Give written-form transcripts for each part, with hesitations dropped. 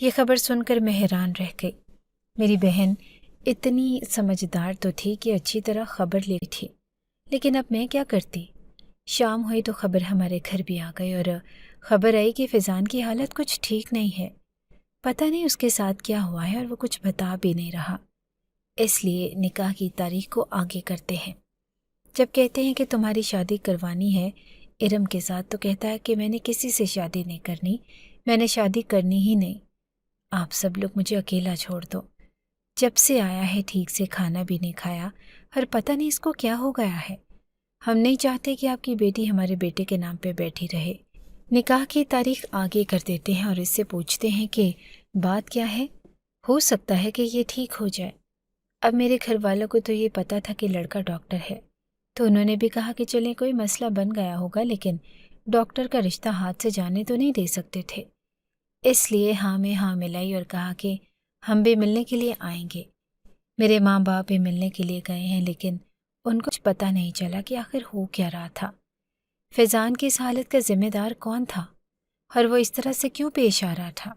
یہ خبر سن کر میں حیران رہ گئی۔ میری بہن اتنی سمجھدار تو تھی کہ اچھی طرح خبر لی تھی، لیکن اب میں کیا کرتی؟ شام ہوئی تو خبر ہمارے گھر بھی آ گئی اور خبر آئی کہ فیضان کی حالت کچھ ٹھیک نہیں ہے۔ پتہ نہیں اس کے ساتھ کیا ہوا ہے اور وہ کچھ بتا بھی نہیں رہا۔ اس لیے نکاح کی تاریخ کو آگے کرتے ہیں۔ جب کہتے ہیں کہ تمہاری شادی کروانی ہے ارم کے ساتھ تو کہتا ہے کہ میں نے کسی سے شادی نہیں کرنی، میں نے شادی کرنی ہی نہیں۔ آپ سب لوگ مجھے اکیلا چھوڑ دو۔ جب سے آیا ہے ٹھیک سے کھانا بھی نہیں کھایا اور پتہ نہیں اس کو کیا ہو گیا ہے۔ ہم نہیں چاہتے کہ آپ کی بیٹی ہمارے بیٹے کے نام پہ بیٹھی رہے۔ نکاح کی تاریخ آگے کر دیتے ہیں اور اس سے پوچھتے ہیں کہ بات کیا ہے، ہو سکتا ہے کہ یہ ٹھیک ہو جائے۔ اب میرے گھر والوں کو تو یہ پتہ تھا کہ لڑکا ڈاکٹر ہے، تو انہوں نے بھی کہا کہ چلیں کوئی مسئلہ بن گیا ہوگا، لیکن ڈاکٹر کا رشتہ ہاتھ سے جانے تو نہیں دے سکتے تھے۔ اس لیے ہاں میں ہاں ملائی اور کہا کہ ہم بھی ملنے کے لیے آئیں گے۔ میرے ماں باپ بھی ملنے کے لیے گئے ہیں، لیکن ان کو کچھ پتہ نہیں چلا کہ آخر ہو کیا رہا تھا۔ فیضان کی اس حالت کا ذمہ دار کون تھا اور وہ اس طرح سے کیوں پیش آ رہا تھا؟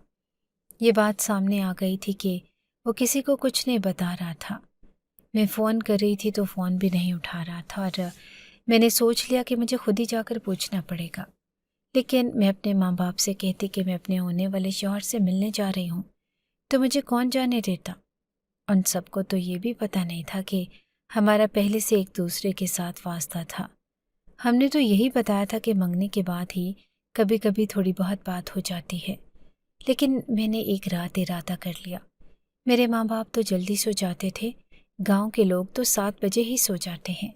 یہ بات سامنے آ گئی تھی کہ وہ کسی کو کچھ نہیں بتا رہا تھا۔ میں فون کر رہی تھی تو فون بھی نہیں اٹھا رہا تھا اور میں نے سوچ لیا کہ مجھے خود ہی جا کر پوچھنا پڑے گا، لیکن میں اپنے ماں باپ سے کہتی کہ میں اپنے ہونے والے شوہر سے ملنے جا رہی ہوں تو مجھے کون جانے دیتا۔ ان سب کو تو یہ بھی پتہ نہیں تھا کہ ہمارا پہلے سے ایک دوسرے کے ساتھ واسطہ تھا۔ ہم نے تو یہی بتایا تھا کہ منگنے کے بعد ہی کبھی کبھی تھوڑی بہت بات ہو جاتی ہے، لیکن میں نے ایک رات ارادہ کر لیا۔ میرے ماں باپ تو جلدی سو جاتے تھے، گاؤں کے لوگ تو 7 بجے ہی سو جاتے ہیں۔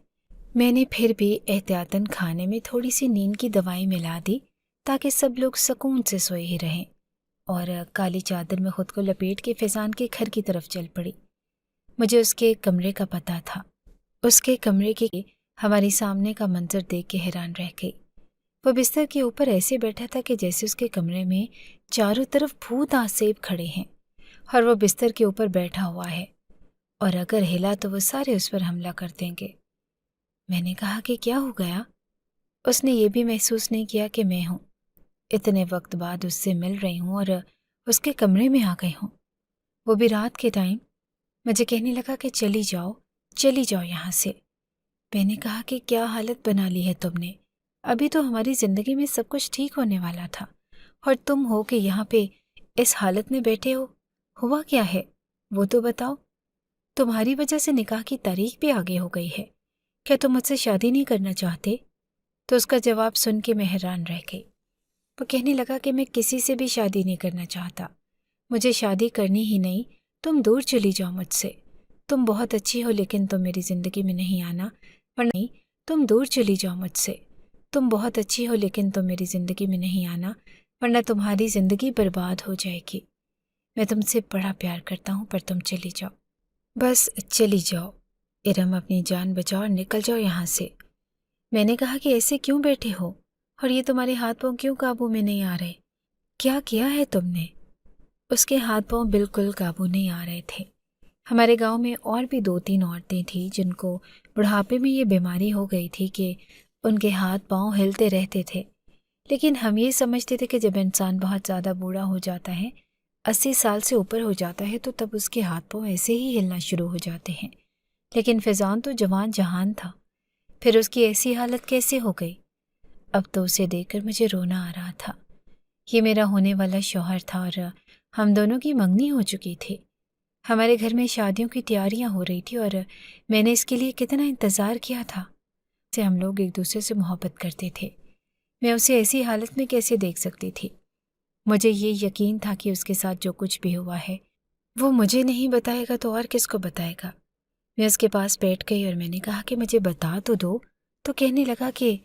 میں نے پھر بھی احتیاطاً کھانے میں تھوڑی سی نیند کی دوائی ملا دی تاکہ سب لوگ سکون سے سوئے ہی رہیں، اور کالی چادر میں خود کو لپیٹ کے فیضان کے گھر کی طرف چل پڑی۔ مجھے اس کے کمرے کا پتہ تھا۔ اس کے کمرے کے ہماری سامنے کا منظر دیکھ کے حیران رہ گئی۔ وہ بستر کے اوپر ایسے بیٹھا تھا کہ جیسے اس کے کمرے میں چاروں طرف بھوت آسیب کھڑے ہیں اور وہ بستر کے اوپر بیٹھا ہوا ہے، اور اگر ہلا تو وہ سارے اس پر حملہ کر دیں گے۔ میں نے کہا کہ کیا ہو گیا؟ اس نے یہ بھی محسوس نہیں کیا کہ میں ہوں۔ اتنے وقت بعد اس سے مل رہی ہوں اور اس کے کمرے میں آ گئی ہوں، وہ بھی رات کے ٹائم۔ مجھے کہنے لگا کہ چلی جاؤ یہاں سے۔ میں نے کہا کہ کیا حالت بنا لی ہے تم نے؟ ابھی تو ہماری زندگی میں سب کچھ ٹھیک ہونے والا تھا اور تم ہو کہ یہاں پہ اس حالت میں بیٹھے ہو۔ ہوا کیا ہے وہ تو بتاؤ۔ تمہاری وجہ سے نکاح کی تاریخ بھی آگے ہو گئی ہے، کیا تم مجھ سے شادی نہیں کرنا چاہتے؟ تو اس کا جواب سن کے میں حیران رہ گئی۔ وہ کہنے لگا کہ میں کسی سے بھی شادی نہیں کرنا چاہتا، مجھے شادی کرنی ہی نہیں، تم دور چلی جاؤ مجھ سے۔ تم بہت اچھی ہو لیکن تم میری زندگی میں نہیں آنا، ورنہ نہیں، تم دور چلی جاؤ مجھ سے۔ تم بہت اچھی ہو لیکن تم میری زندگی میں نہیں آنا، ورنہ تمہاری زندگی برباد ہو جائے گی۔ میں تم سے بڑا پیار کرتا ہوں پر تم چلی جاؤ، بس چلی جاؤ۔ ارم اپنی جان بچاؤ اور نکل جاؤ یہاں سے۔ میں نے کہا کہ ایسے کیوں بیٹھے ہو اور یہ تمہارے ہاتھ پاؤں کیوں قابو میں نہیں آ رہے؟ کیا کیا ہے تم نے؟ اس کے ہاتھ پاؤں بالکل قابو نہیں آ رہے تھے۔ ہمارے گاؤں میں اور بھی 2-3 عورتیں تھیں جن کو بڑھاپے میں یہ بیماری ہو گئی تھی کہ ان کے ہاتھ پاؤں ہلتے رہتے تھے، لیکن ہم یہ سمجھتے تھے کہ جب انسان بہت زیادہ بوڑھا ہو جاتا ہے، 80 سال سے اوپر ہو جاتا ہے، تو تب اس کے ہاتھ پاؤں ایسے ہی ہلنا شروع ہو جاتے ہیں۔ لیکن فیضان تو جوان جہان تھا، پھر اس کی ایسی حالت کیسے ہو گئی؟ اب تو اسے دیکھ کر مجھے رونا آ رہا تھا۔ یہ میرا ہونے والا شوہر تھا اور ہم دونوں کی منگنی ہو چکی تھی۔ ہمارے گھر میں شادیوں کی تیاریاں ہو رہی تھی اور میں نے اس کے لیے کتنا انتظار کیا تھا۔ سے ہم لوگ ایک دوسرے سے محبت کرتے تھے، میں اسے ایسی حالت میں کیسے دیکھ سکتی تھی؟ مجھے یہ یقین تھا کہ اس کے ساتھ جو کچھ بھی ہوا ہے وہ مجھے نہیں بتائے گا تو اور کس کو بتائے گا۔ میں اس کے پاس بیٹھ گئی اور میں نے کہا کہ مجھے بتا تو دو۔ تو کہنے لگا کہ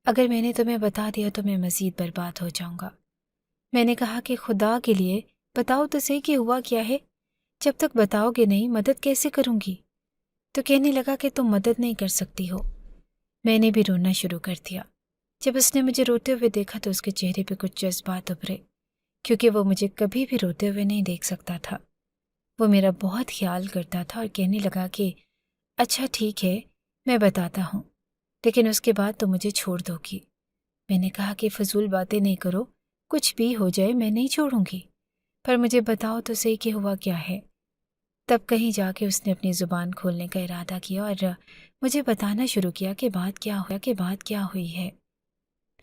اگر میں نے تمہیں بتا دیا تو میں مزید برباد ہو جاؤں گا۔ میں نے کہا کہ خدا کے لیے بتاؤ تو صحیح کہ ہوا کیا ہے، جب تک بتاؤ گے نہیں مدد کیسے کروں گی؟ تو کہنے لگا کہ تم مدد نہیں کر سکتی ہو۔ میں نے بھی رونا شروع کر دیا۔ جب اس نے مجھے روتے ہوئے دیکھا تو اس کے چہرے پہ کچھ جذبات ابھرے، کیونکہ وہ مجھے کبھی بھی روتے ہوئے نہیں دیکھ سکتا تھا۔ وہ میرا بہت خیال کرتا تھا اور کہنے لگا کہ اچھا ٹھیک ہے، میں بتاتا ہوں، لیکن اس کے بعد تو مجھے چھوڑ دو گی۔ میں نے کہا کہ فضول باتیں نہیں کرو، کچھ بھی ہو جائے میں نہیں چھوڑوں گی۔ پر مجھے بتاؤ تو صحیح کہ ہوا کیا ہے۔ تب کہیں جا کے اس نے اپنی زبان کھولنے کا ارادہ کیا اور مجھے بتانا شروع کیا کہ بات کیا ہوئی ہے۔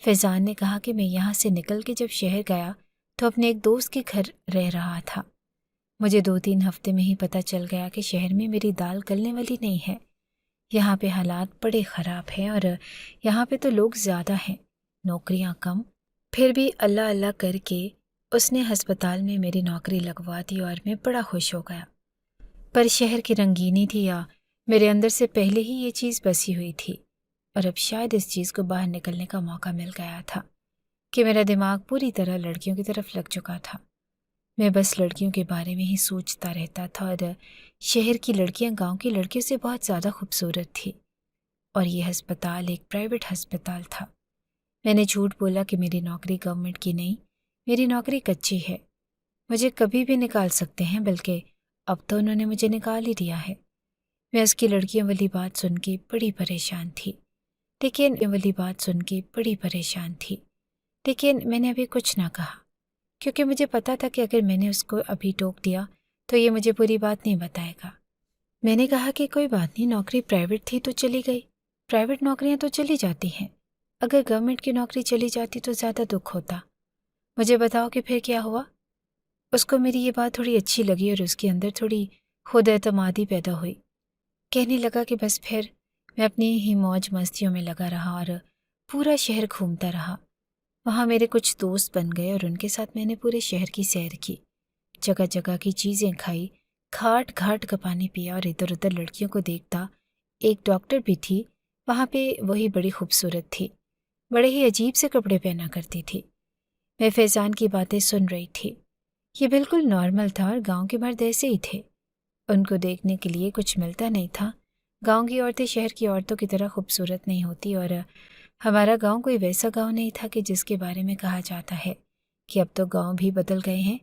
فیضان نے کہا کہ میں یہاں سے نکل کے جب شہر گیا تو اپنے ایک دوست کے گھر رہ رہا تھا۔ مجھے 2-3 ہفتے میں ہی پتہ چل گیا کہ شہر میں میری دال گلنے والی نہیں ہے۔ یہاں پہ حالات بڑے خراب ہیں اور یہاں پہ تو لوگ زیادہ ہیں، نوکریاں کم۔ پھر بھی اللہ اللہ کر کے اس نے ہسپتال میں میری نوکری لگوا دی اور میں بڑا خوش ہو گیا۔ پر شہر کی رنگینی تھی یا میرے اندر سے پہلے ہی یہ چیز بسی ہوئی تھی، اور اب شاید اس چیز کو باہر نکلنے کا موقع مل گیا تھا کہ میرا دماغ پوری طرح لڑکیوں کی طرف لگ چکا تھا۔ میں بس لڑکیوں کے بارے میں ہی سوچتا رہتا تھا، اور شہر کی لڑکیاں گاؤں کی لڑکیوں سے بہت زیادہ خوبصورت تھی، اور یہ ہسپتال ایک پرائیویٹ ہسپتال تھا۔ میں نے جھوٹ بولا کہ میری نوکری گورنمنٹ کی نہیں، میری نوکری کچی ہے، مجھے کبھی بھی نکال سکتے ہیں، بلکہ اب تو انہوں نے مجھے نکال ہی دیا ہے۔ میں اس کی لڑکیوں والی بات سن کے بڑی پریشان تھی، لیکن میں نے ابھی کچھ نہ کہا، کیونکہ مجھے پتا تھا کہ اگر میں نے اس کو ابھی ٹوک دیا تو یہ مجھے پوری بات نہیں بتائے گا۔ میں نے کہا کہ کوئی بات نہیں، نوکری پرائیویٹ تھی تو چلی گئی، پرائیویٹ نوکریاں تو چلی جاتی ہیں، اگر گورنمنٹ کی نوکری چلی جاتی تو زیادہ دکھ ہوتا۔ مجھے بتاؤ کہ پھر کیا ہوا؟ اس کو میری یہ بات تھوڑی اچھی لگی اور اس کے اندر تھوڑی خود اعتمادی پیدا ہوئی۔ کہنے لگا کہ بس پھر میں اپنی ہی موج مستیوں میں لگا رہا اور پورا شہر گھومتا رہا۔ وہاں میرے کچھ دوست بن گئے اور ان کے ساتھ میں نے پورے شہر کی سیر کی، جگہ جگہ کی چیزیں کھائی، گھاٹ گھاٹ کا پانی پیا اور ادھر ادھر لڑکیوں کو دیکھتا۔ ایک ڈاکٹر بھی تھی وہاں پہ، وہی بڑی خوبصورت تھی، بڑے ہی عجیب سے کپڑے پہنا کرتی تھی۔ میں فیضان کی باتیں سن رہی تھی، یہ بالکل نارمل تھا، اور گاؤں کے مرد ایسے ہی تھے، ان کو دیکھنے کے لیے کچھ ملتا نہیں تھا۔ گاؤں کی عورتیں شہر کی عورتوں کی طرح خوبصورت نہیں ہوتی، اور ہمارا گاؤں کوئی ویسا گاؤں نہیں تھا کہ جس کے بارے میں کہا جاتا ہے کہ اب تو گاؤں بھی بدل گئے ہیں۔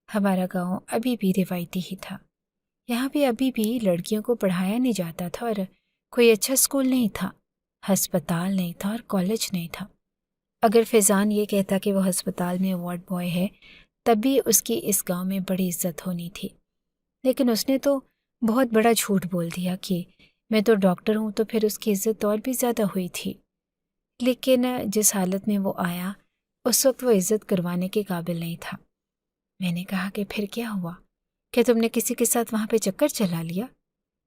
ہمارا گاؤں ابھی بھی روایتی ہی تھا، یہاں پہ ابھی بھی لڑکیوں کو پڑھایا نہیں جاتا تھا، اور کوئی اچھا اسکول نہیں تھا، ہسپتال نہیں تھا اور کالج نہیں تھا۔ اگر فیضان یہ کہتا کہ وہ ہسپتال میں وارڈ بوائے ہے تب بھی اس کی اس گاؤں میں بڑی عزت ہونی تھی، لیکن اس نے تو بہت بڑا جھوٹ بول دیا کہ میں تو ڈاکٹر ہوں، تو پھر اس کی عزت اور بھی زیادہ ہوئی تھی۔ لیکن جس حالت میں وہ آیا اس وقت وہ عزت کروانے کے قابل نہیں تھا۔ میں نے کہا کہ پھر کیا ہوا؟ کیا تم نے کسی کے ساتھ وہاں پہ چکر چلا لیا؟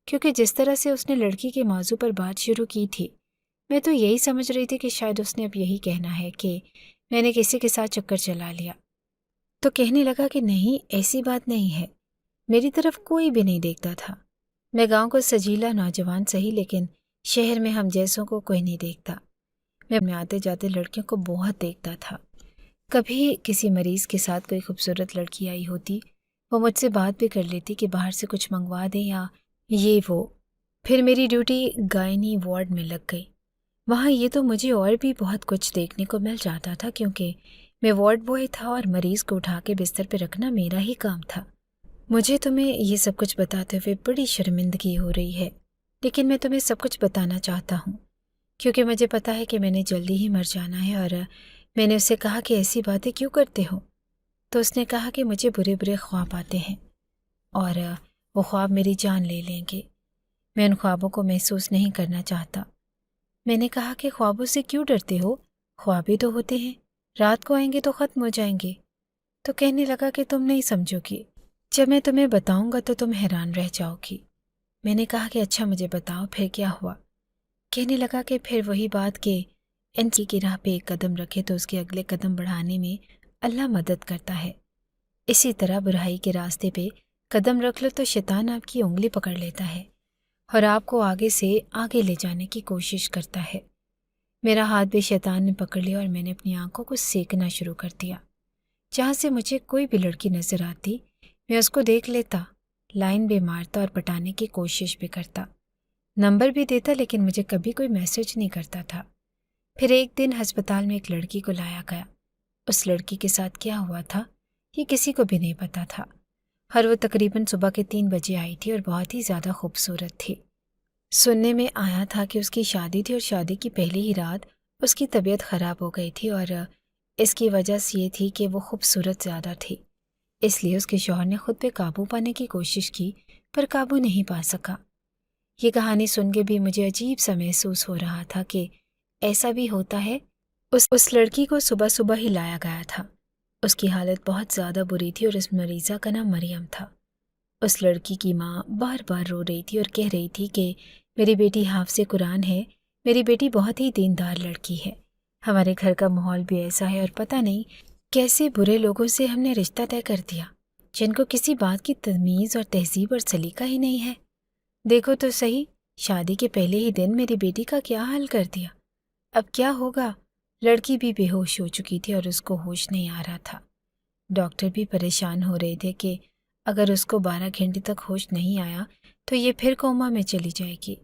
کیونکہ جس طرح سے اس نے لڑکی کے موضوع پر بات شروع کی تھی، میں تو یہی سمجھ رہی تھی کہ شاید اس نے اب یہی کہنا ہے کہ میں نے کسی کے ساتھ چکر چلا لیا۔ تو کہنے لگا کہ نہیں، ایسی بات نہیں ہے، میری طرف کوئی بھی نہیں دیکھتا تھا، میں گاؤں کو سجیلا نوجوان صحیح، لیکن شہر میں ہم جیسوں کو کوئی نہیں دیکھتا۔ میں آتے جاتے لڑکیوں کو بہت دیکھتا تھا، کبھی کسی مریض کے ساتھ کوئی خوبصورت لڑکی آئی ہوتی، وہ مجھ سے بات بھی کر لیتی کہ باہر سے کچھ منگوا دیں یا یہ وہ۔ پھر میری ڈیوٹی گائنی وارڈ میں لگ گئی، وہاں یہ تو مجھے اور بھی بہت کچھ دیکھنے کو مل جاتا تھا، کیونکہ میں وارڈ بوائے تھا اور مریض کو اٹھا کے بستر پہ رکھنا میرا ہی کام تھا۔ مجھے تمہیں یہ سب کچھ بتاتے ہوئے بڑی شرمندگی ہو رہی ہے، لیکن میں تمہیں سب کچھ بتانا چاہتا ہوں، کیونکہ مجھے پتا ہے کہ میں نے جلدی ہی مر جانا ہے۔ اور میں نے اسے کہا کہ ایسی باتیں کیوں کرتے ہو؟ تو اس نے کہا کہ مجھے برے برے خواب آتے ہیں اور وہ خواب میری جان لے لیں گے، میں ان خوابوں کو محسوس نہیں کرنا چاہتا۔ میں نے کہا کہ خوابوں سے کیوں ڈرتے ہو؟ خواب ہی تو ہوتے ہیں، رات کو آئیں گے تو ختم ہو جائیں گے۔ تو کہنے لگا کہ تم نہیں سمجھو گی، جب میں تمہیں بتاؤں گا تو تم حیران رہ جاؤ گی۔ میں نے کہا کہ اچھا مجھے بتاؤ پھر کیا ہوا؟ کہنے لگا کہ پھر وہی بات کہ انسی کی راہ پہ ایک قدم رکھے تو اس کے اگلے قدم بڑھانے میں اللہ مدد کرتا ہے، اسی طرح برائی کے راستے پہ قدم رکھ لو تو شیطان آپ کی انگلی پکڑ لیتا ہے اور آپ کو آگے سے آگے لے جانے کی کوشش کرتا ہے۔ میرا ہاتھ بھی شیطان نے پکڑ لیا اور میں نے اپنی آنکھوں کو سینکنا شروع کر دیا۔ جہاں سے مجھے کوئی بھی لڑکی نظر آتی میں اس کو دیکھ لیتا، لائن بھی مارتا اور پٹانے کی کوشش بھی کرتا، نمبر بھی دیتا، لیکن مجھے کبھی کوئی میسج نہیں کرتا تھا۔ پھر ایک دن ہسپتال میں ایک لڑکی کو لایا گیا، اس لڑکی کے ساتھ کیا ہوا تھا یہ کسی کو بھی نہیں پتا تھا، اور وہ تقریباً صبح کے 3 بجے آئی تھی اور بہت ہی زیادہ خوبصورت تھی۔ سننے میں آیا تھا کہ اس کی شادی تھی اور شادی کی پہلی ہی رات اس کی طبیعت خراب ہو گئی تھی، اور اس کی وجہ سے یہ تھی کہ وہ خوبصورت زیادہ تھی۔ اس لیے اس کے شوہر نے خود پہ قابو پانے کی کوشش کی پر قابو نہیں پا سکا۔ یہ کہانی سن کے بھی مجھے عجیب سا محسوس ہو رہا تھا کہ ایسا بھی ہوتا ہے۔ اس لڑکی کو صبح صبح ہی لایا گیا تھا۔ اس کی حالت بہت زیادہ بری تھی اور اس مریضہ کا نام مریم تھا۔ اس لڑکی کی ماں بار بار رو رہی تھی اور کہہ رہی تھی کہ میری بیٹی حافظ قرآن ہے، میری بیٹی بہت ہی دیندار لڑکی ہے، ہمارے گھر کا ماحول بھی ایسا ہے اور پتہ نہیں کیسے برے لوگوں سے ہم نے رشتہ طے کر دیا جن کو کسی بات کی تمیز اور تہذیب اور سلیقہ ہی نہیں ہے۔ دیکھو تو صحیح، شادی کے پہلے ہی دن میری بیٹی کا کیا حال کر دیا۔ اب کیا ہوگا؟ لڑکی بھی بے ہوش ہو چکی تھی اور اس کو ہوش نہیں آ رہا تھا۔ ڈاکٹر بھی پریشان ہو رہے تھے کہ اگر اس کو 12 گھنٹے تک ہوش نہیں آیا تو یہ پھر کوما میں چلی جائے گی،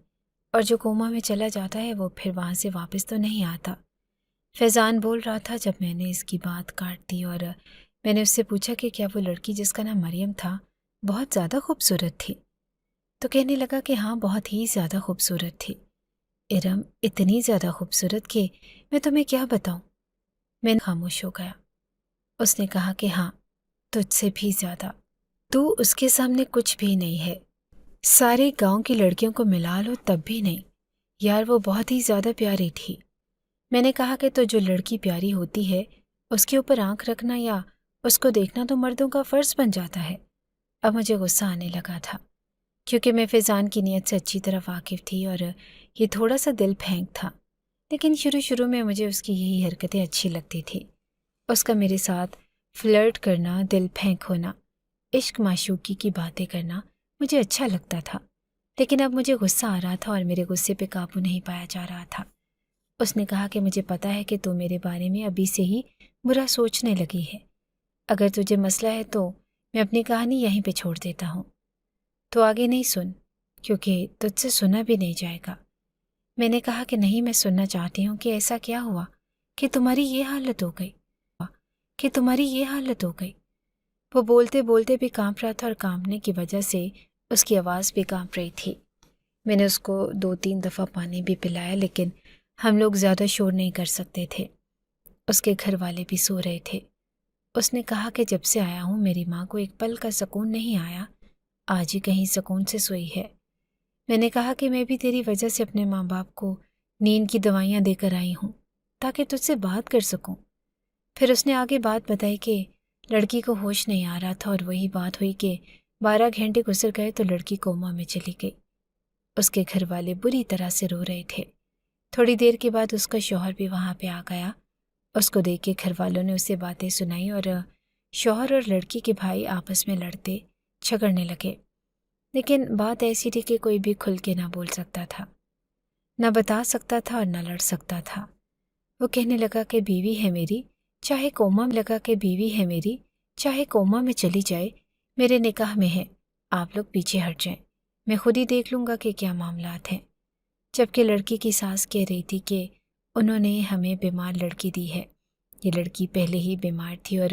اور جو کوما میں چلا جاتا ہے وہ پھر وہاں سے واپس تو نہیں آتا۔ فیضان بول رہا تھا جب میں نے اس کی بات کاٹ دی اور میں نے اس سے پوچھا کہ کیا وہ لڑکی جس کا نام مریم تھا بہت زیادہ خوبصورت تھی، تو کہنے لگا کہ ہاں بہت ہی زیادہ خوبصورت تھی۔ ارم اتنی زیادہ خوبصورت کہ میں تمہیں کیا بتاؤں۔ میں خاموش ہو گیا۔ اس نے کہا کہ ہاں، تجھ سے بھی زیادہ، تو اس کے سامنے کچھ بھی نہیں ہے، سارے گاؤں کی لڑکیوں کو ملا لو تب بھی نہیں، یار وہ بہت ہی زیادہ پیاری تھی۔ میں نے کہا کہ تو جو لڑکی پیاری ہوتی ہے اس کے اوپر آنکھ رکھنا یا اس کو دیکھنا تو مردوں کا فرض بن جاتا ہے۔ اب مجھے غصہ آنے لگا تھا کیونکہ میں فیضان کی نیت سے اچھی طرح واقف تھی اور یہ تھوڑا سا دل پھینک تھا، لیکن شروع میں مجھے اس کی یہی حرکتیں اچھی لگتی تھی۔ اس کا میرے ساتھ فلرٹ کرنا، دل پھینک ہونا، عشق معشوقی کی باتیں کرنا مجھے اچھا لگتا تھا، لیکن اب مجھے غصہ آ رہا تھا اور میرے غصے پہ قابو نہیں پایا جا رہا تھا۔ اس نے کہا کہ مجھے پتا ہے کہ تو میرے بارے میں ابھی سے ہی برا سوچنے لگی ہے، اگر تجھے مسئلہ ہے تو میں اپنی کہانی یہیں پہ چھوڑ دیتا ہوں، تو آگے نہیں سن کیونکہ تجھ سے سنا بھی نہیں جائے گا۔ میں نے کہا کہ نہیں، میں سننا چاہتی ہوں کہ ایسا کیا ہوا کہ تمہاری یہ حالت ہو گئی۔ وہ بولتے بولتے بھی کانپ رہا تھا اور کانپنے کی وجہ سے اس کی آواز بھی کانپ رہی تھی۔ میں نے اس کو 2-3 دفعہ پانی بھی پلایا، لیکن ہم لوگ زیادہ شور نہیں کر سکتے تھے۔ اس کے گھر والے بھی سو رہے تھے۔ اس نے کہا کہ جب سے آیا ہوں میری ماں کو ایک پل کا سکون نہیں آیا، آج ہی کہیں سکون سے سوئی ہے۔ میں نے کہا کہ میں بھی تیری وجہ سے اپنے ماں باپ کو نیند کی دوائیاں دے کر آئی ہوں تاکہ تجھ سے بات کر سکوں۔ پھر اس نے آگے بات بتائی کہ لڑکی کو ہوش نہیں آ رہا تھا اور وہی بات ہوئی کہ 12 گھنٹے گزر گئے تو لڑکی کوما میں چلی گئی۔ اس کے گھر والے بری طرح سے رو رہے تھے۔ تھوڑی دیر کے بعد اس کا شوہر بھی وہاں پہ آ گیا۔ اس کو دیکھ کے گھر والوں نے اسے باتیں سنائی اور شوہر اور لڑکی کے بھائی آپس میں لڑتے جھگڑنے لگے، لیکن بات ایسی تھی کہ کوئی بھی کھل کے نہ بول سکتا تھا، نہ بتا سکتا تھا اور نہ لڑ سکتا تھا۔ وہ کہنے لگا کہ بیوی ہے میری، چاہے کوما میں چلی جائے، میرے نکاح میں ہے، آپ لوگ پیچھے ہٹ جائیں، میں خود ہی دیکھ لوں گا کہ کیا معاملات ہیں۔ جبکہ لڑکی کی ساس کہہ رہی تھی کہ انہوں نے ہمیں بیمار لڑکی دی ہے، یہ لڑکی پہلے ہی بیمار تھی اور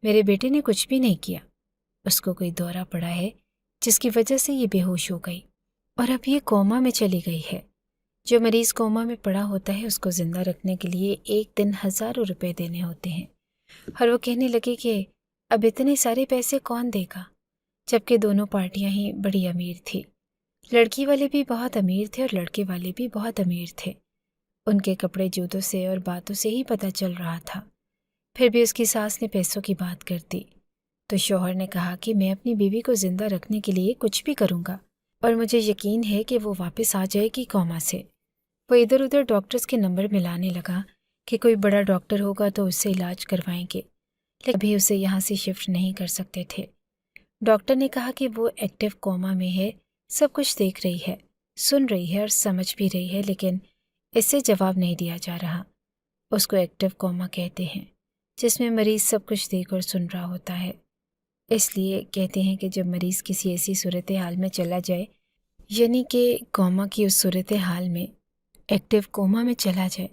میرے بیٹے نے کچھ بھی نہیں کیا، اس کو کوئی دورہ پڑا ہے جس کی وجہ سے یہ بے ہوش ہو گئی اور اب یہ کوما میں چلی گئی ہے۔ جو مریض کوما میں پڑا ہوتا ہے اس کو زندہ رکھنے کے لیے ایک دن ہزاروں روپے دینے ہوتے ہیں، اور وہ کہنے لگے کہ اب اتنے سارے پیسے کون دے گا، جبکہ دونوں پارٹیاں ہی بڑی امیر تھی۔ لڑکی والے بھی بہت امیر تھے اور لڑکے والے بھی بہت امیر تھے، ان کے کپڑے جوتوں سے اور باتوں سے ہی پتہ چل رہا تھا۔ پھر بھی اس کی ساس نے پیسوں کی بات کر دی تو شوہر نے کہا کہ میں اپنی بیوی کو زندہ رکھنے کے لیے کچھ بھی کروں گا اور مجھے یقین ہے کہ وہ واپس آ جائے گی کوما سے۔ وہ ادھر ادھر ڈاکٹرز کے نمبر ملانے لگا کہ کوئی بڑا ڈاکٹر ہوگا تو اس سے علاج کروائیں گے، لیکن ابھی اسے یہاں سے شفٹ نہیں کر سکتے تھے۔ ڈاکٹر نے کہا کہ وہ ایکٹیو کوما میں ہے، سب کچھ دیکھ رہی ہے، سن رہی ہے اور سمجھ بھی رہی ہے، لیکن اس سے جواب نہیں دیا جا رہا۔ اس کو ایکٹیو کوما کہتے ہیں، جس میں مریض سب کچھ دیکھ اور سن رہا ہوتا ہے۔ اس لیے کہتے ہیں کہ جب مریض کسی ایسی صورتحال میں چلا جائے، یعنی کہ کوما کی اس صورتحال میں ایکٹیو کوما میں چلا جائے،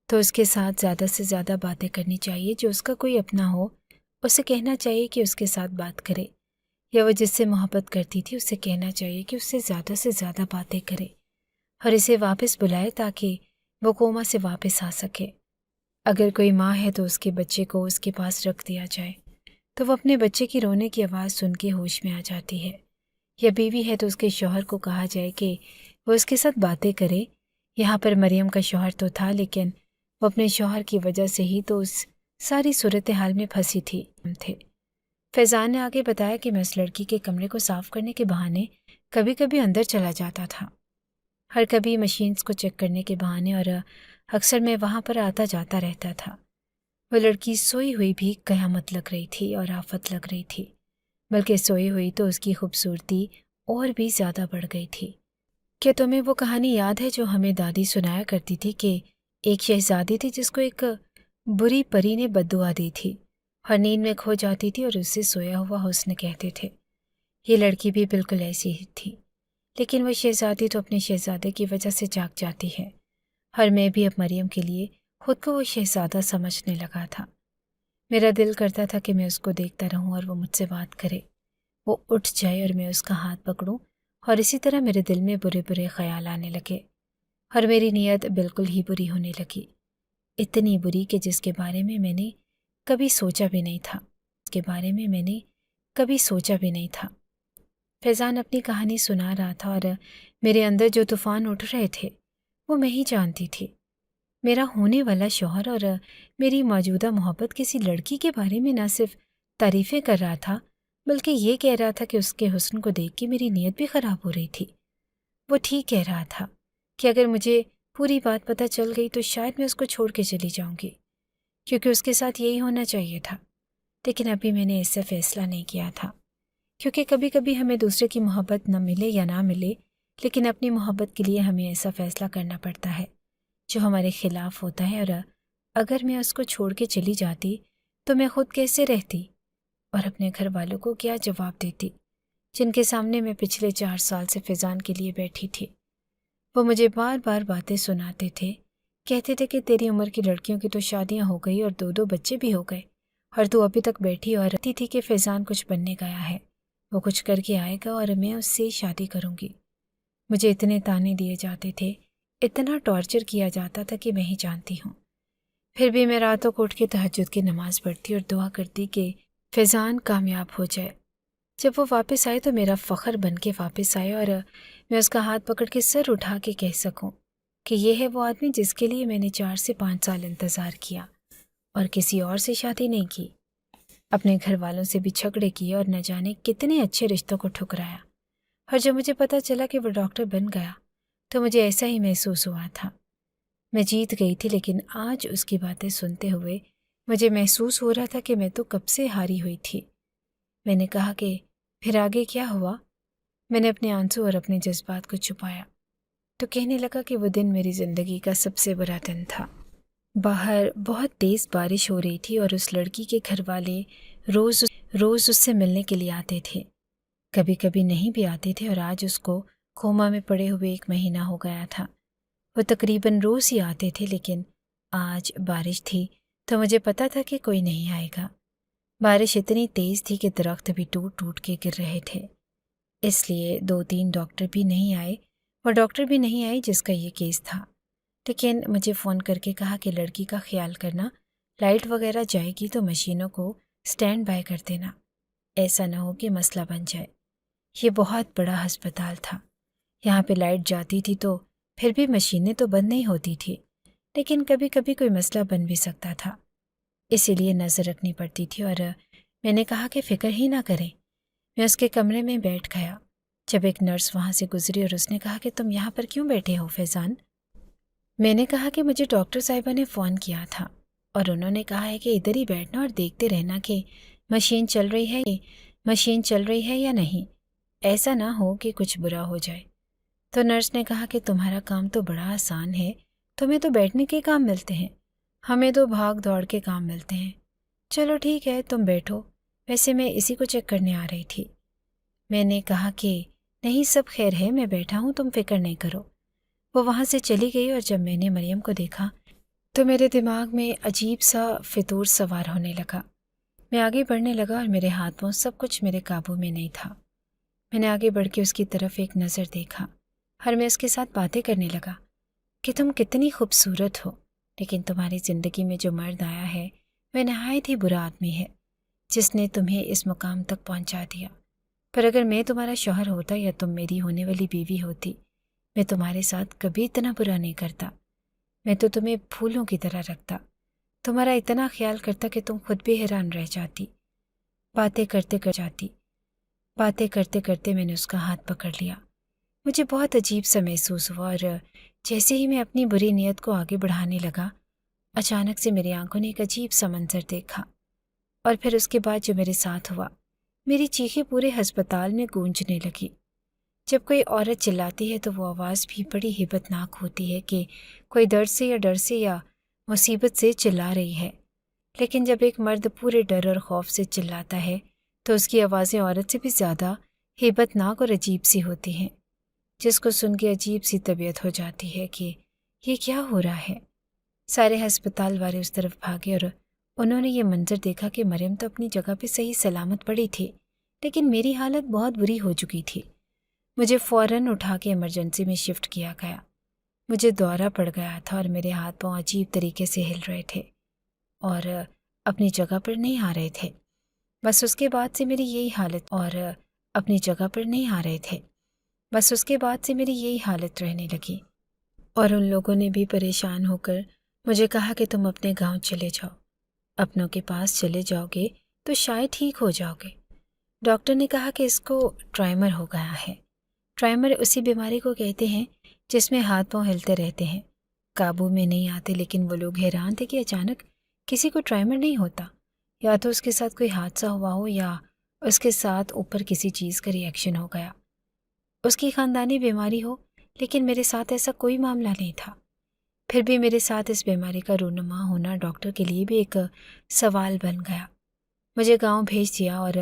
تو اس کے ساتھ زیادہ سے زیادہ باتیں کرنی چاہیے۔ جو اس کا کوئی اپنا ہو اسے کہنا چاہیے کہ اس کے ساتھ بات کرے، یا وہ جس سے محبت کرتی تھی اسے کہنا چاہیے کہ اس سے زیادہ باتیں کرے اور اسے واپس بلائے تاکہ وہ کوما سے واپس آ سکے۔ اگر کوئی ماں ہے تو اس کے بچے کو اس کے پاس رکھ دیا جائے، تو وہ اپنے بچے کی رونے کی آواز سن کے ہوش میں آ جاتی ہے، یا بیوی ہے تو اس کے شوہر کو کہا جائے کہ وہ اس کے ساتھ باتیں کرے۔ یہاں پر مریم کا شوہر تو تھا، لیکن وہ اپنے شوہر کی وجہ سے ہی تو اس ساری صورتحال میں پھنسی تھے۔ فیضان نے آگے بتایا کہ میں اس لڑکی کے کمرے کو صاف کرنے کے بہانے کبھی کبھی اندر چلا جاتا تھا، ہر کبھی مشینز کو چیک کرنے کے بہانے، اور اکثر میں وہاں پر آتا جاتا رہتا تھا۔ وہ لڑکی سوئی ہوئی بھی قیامت لگ رہی تھی اور آفت لگ رہی تھی، بلکہ سوئی ہوئی تو اس کی خوبصورتی اور بھی زیادہ بڑھ گئی تھی۔ کیا تمہیں وہ کہانی یاد ہے جو ہمیں دادی سنایا کرتی تھی کہ ایک شہزادی تھی جس کو ایک بری پری نے بد دعا دی تھی اور نیند میں کھو جاتی تھی اور اس سے سویا ہوا حسن کہتے تھے؟ یہ لڑکی بھی بالکل ایسی ہی تھی، لیکن وہ شہزادی تو اپنے شہزادے کی وجہ سے جاگ جاتی ہے، اور میں بھی اب مریم کے لیے خود کو وہ شہزادہ سمجھنے لگا تھا۔ میرا دل کرتا تھا کہ میں اس کو دیکھتا رہوں اور وہ مجھ سے بات کرے، وہ اٹھ جائے اور میں اس کا ہاتھ پکڑوں، اور اسی طرح میرے دل میں برے برے خیال آنے لگے، اور میری نیت بالکل ہی بری ہونے لگی، اتنی بری کہ جس کے بارے میں میں نے کبھی سوچا بھی نہیں تھا۔ فیضان اپنی کہانی سنا رہا تھا، اور میرے اندر جو طوفان اٹھ رہے تھے وہ میں ہی جانتی تھی۔ میرا ہونے والا شوہر اور میری موجودہ محبت کسی لڑکی کے بارے میں نہ صرف تعریفیں کر رہا تھا، بلکہ یہ کہہ رہا تھا کہ اس کے حسن کو دیکھ کے میری نیت بھی خراب ہو رہی تھی۔ وہ ٹھیک کہہ رہا تھا کہ اگر مجھے پوری بات پتہ چل گئی تو شاید میں اس کو چھوڑ کے چلی جاؤں گی، کیونکہ اس کے ساتھ یہی ہونا چاہیے تھا۔ لیکن ابھی میں نے اس سے فیصلہ نہیں کیا تھا، کیونکہ کبھی کبھی ہمیں دوسرے کی محبت نہ ملے یا نہ ملے، لیکن اپنی محبت کے لیے ہمیں ایسا فیصلہ کرنا پڑتا ہے جو ہمارے خلاف ہوتا ہے، اور اگر میں اس کو چھوڑ کے چلی جاتی تو میں خود کیسے رہتی اور اپنے گھر والوں کو کیا جواب دیتی، جن کے سامنے میں پچھلے 4 سال سے فیضان کے لیے بیٹھی تھی۔ وہ مجھے بار بار باتیں سناتے تھے، کہتے تھے کہ تیری عمر کی لڑکیوں کی تو شادیاں ہو گئی اور 2 بچے بھی ہو گئے، اور تو ابھی تک بیٹھی اور رہتی تھی کہ فیضان کچھ بننے گیا ہے، وہ کچھ کر کے آئے گا اور میں اس سے شادی کروں گی۔ مجھے اتنے تانے دیے جاتے تھے، اتنا ٹارچر کیا جاتا تھا کہ میں ہی جانتی ہوں۔ پھر بھی میں راتوں کو اٹھ کے تہجد کی نماز پڑھتی اور دعا کرتی کہ فیضان کامیاب ہو جائے۔ جب وہ واپس آئے تو میرا فخر بن کے واپس آئے، اور میں اس کا ہاتھ پکڑ کے سر اٹھا کے کہہ سکوں کہ یہ ہے وہ آدمی جس کے لیے میں نے 4 سے 5 سال انتظار کیا اور کسی اور سے شادی نہیں کی، اپنے گھر والوں سے بھی جھگڑے کیے اور نہ جانے کتنے اچھے رشتوں کو ٹھکرایا۔ اور جب مجھے پتہ چلا کہ وہ ڈاکٹر بن گیا تو مجھے ایسا ہی محسوس ہوا تھا، میں جیت گئی تھی۔ لیکن آج اس کی باتیں سنتے ہوئے مجھے محسوس ہو رہا تھا کہ میں تو کب سے ہاری ہوئی تھی۔ میں نے کہا کہ پھر آگے کیا ہوا؟ میں نے اپنے آنسو اور اپنے جذبات کو چھپایا تو کہنے لگا کہ وہ دن میری زندگی کا سب سے برا دن تھا۔ باہر بہت تیز بارش ہو رہی تھی اور اس لڑکی کے گھر والے روز اس سے ملنے کے لیے آتے تھے، کبھی کبھی نہیں بھی آتے تھے، اور آج اس کو کوما میں پڑے ہوئے 1 مہینہ ہو گیا تھا۔ وہ تقریباً روز ہی آتے تھے، لیکن آج بارش تھی تو مجھے پتا تھا کہ کوئی نہیں آئے گا۔ بارش اتنی تیز تھی کہ درخت بھی ٹوٹ ٹوٹ کے گر رہے تھے، اس لیے 2-3 ڈاکٹر بھی نہیں آئے، وہ ڈاکٹر بھی نہیں آئی جس کا یہ کیس تھا۔ لیکن مجھے فون کر کے کہا کہ لڑکی کا خیال کرنا، لائٹ وغیرہ جائے گی تو مشینوں کو سٹینڈ بائی کر دینا، ایسا نہ ہو کہ مسئلہ بن جائے۔ یہ بہت بڑا ہسپتال تھا، یہاں پہ لائٹ جاتی تھی تو پھر بھی مشینیں تو بند نہیں ہوتی تھی، لیکن کبھی کبھی کوئی مسئلہ بن بھی سکتا تھا، اسی لیے نظر رکھنی پڑتی تھی۔ اور میں نے کہا کہ فکر ہی نہ کریں۔ میں اس کے کمرے میں بیٹھ گیا جب ایک نرس وہاں سے گزری اور اس نے کہا کہ تم یہاں پر کیوں بیٹھے ہو فیضان؟ میں نے کہا کہ مجھے ڈاکٹر صاحبہ نے فون کیا تھا اور انہوں نے کہا ہے کہ ادھر ہی بیٹھنا اور دیکھتے رہنا کہ مشین چل رہی ہے یا نہیں، ایسا نہ ہو کہ کچھ برا ہو جائے۔ تو نرس نے کہا کہ تمہارا کام تو بڑا آسان ہے، تمہیں تو بیٹھنے کے کام ملتے ہیں، ہمیں تو بھاگ دوڑ کے کام ملتے ہیں۔ چلو ٹھیک ہے، تم بیٹھو، ویسے میں اسی کو چیک کرنے آ رہی تھی۔ میں نے کہا کہ نہیں، سب خیر ہے، میں بیٹھا ہوں، تم فکر نہیں کرو۔ وہ وہاں سے چلی گئی اور جب میں نے مریم کو دیکھا تو میرے دماغ میں عجیب سا فطور سوار ہونے لگا۔ میں آگے بڑھنے لگا اور میرے ہاتھوں سب کچھ میرے قابو میں نہیں تھا۔ میں نے آگے بڑھ کے اس کی طرف ایک نظر دیکھا اور میں اس کے ساتھ باتیں کرنے لگا کہ تم کتنی خوبصورت ہو، لیکن تمہاری زندگی میں جو مرد آیا ہے وہ نہایت ہی برا آدمی ہے، جس نے تمہیں اس مقام تک پہنچا دیا۔ پر اگر میں تمہارا شوہر ہوتا یا تم میری ہونے والی بیوی ہوتی، میں تمہارے ساتھ کبھی اتنا برا نہیں کرتا۔ میں تو تمہیں پھولوں کی طرح رکھتا، تمہارا اتنا خیال کرتا کہ تم خود بھی حیران رہ جاتی۔ باتیں کرتے کرتے میں نے اس کا ہاتھ پکڑ لیا۔ مجھے بہت عجیب سا محسوس ہوا، اور جیسے ہی میں اپنی بری نیت کو آگے بڑھانے لگا، اچانک سے میری آنکھوں نے ایک عجیب سا منظر دیکھا، اور پھر اس کے بعد جو میرے ساتھ ہوا، میری چیخیں پورے ہسپتال میں گونجنے لگی۔ جب کوئی عورت چلاتی ہے تو وہ آواز بھی بڑی ہیبت ناک ہوتی ہے کہ کوئی درد سے یا ڈر سے یا مصیبت سے چلا رہی ہے، لیکن جب ایک مرد پورے ڈر اور خوف سے چلاتا ہے تو اس کی آوازیں عورت سے بھی زیادہ ہیبت ناک اور عجیب سی ہوتی ہیں، جس کو سن کے عجیب سی طبیعت ہو جاتی ہے کہ یہ کیا ہو رہا ہے۔ سارے ہسپتال والے اس طرف بھاگے اور انہوں نے یہ منظر دیکھا کہ مریم تو اپنی جگہ پہ صحیح سلامت پڑی تھی، لیکن میری حالت بہت بری ہو چکی تھی۔ مجھے فوراً اٹھا کے ایمرجنسی میں شفٹ کیا گیا۔ مجھے دورہ پڑ گیا تھا اور میرے ہاتھ پاؤں عجیب طریقے سے ہل رہے تھے اور اپنی جگہ پر نہیں آ رہے تھے۔ بس اس کے بعد سے میری یہی حالت رہنے لگی، اور ان لوگوں نے بھی پریشان ہو کر مجھے کہا کہ تم اپنے گاؤں چلے جاؤ، اپنوں کے پاس چلے جاؤ گے تو شاید ٹھیک ہو جاؤ گے۔ ڈاکٹر نے کہا کہ اس کو ٹرائمر ہو گیا ہے۔ ٹرائمر اسی بیماری کو کہتے ہیں جس میں ہاتھ پاؤں ہلتے رہتے ہیں، قابو میں نہیں آتے، لیکن وہ لوگ حیران تھے کہ اچانک کسی کو ٹرائمر نہیں ہوتا، یا تو اس کے ساتھ کوئی حادثہ ہوا ہو یا اس کے ساتھ اوپر کسی چیز کا ری ایکشن ہو گیا، اس کی خاندانی بیماری ہو، لیکن میرے ساتھ ایسا کوئی معاملہ نہیں تھا۔ پھر بھی میرے ساتھ اس بیماری کا رونما ہونا ڈاکٹر کے لیے بھی ایک سوال بن گیا۔ مجھے گاؤں بھیج دیا اور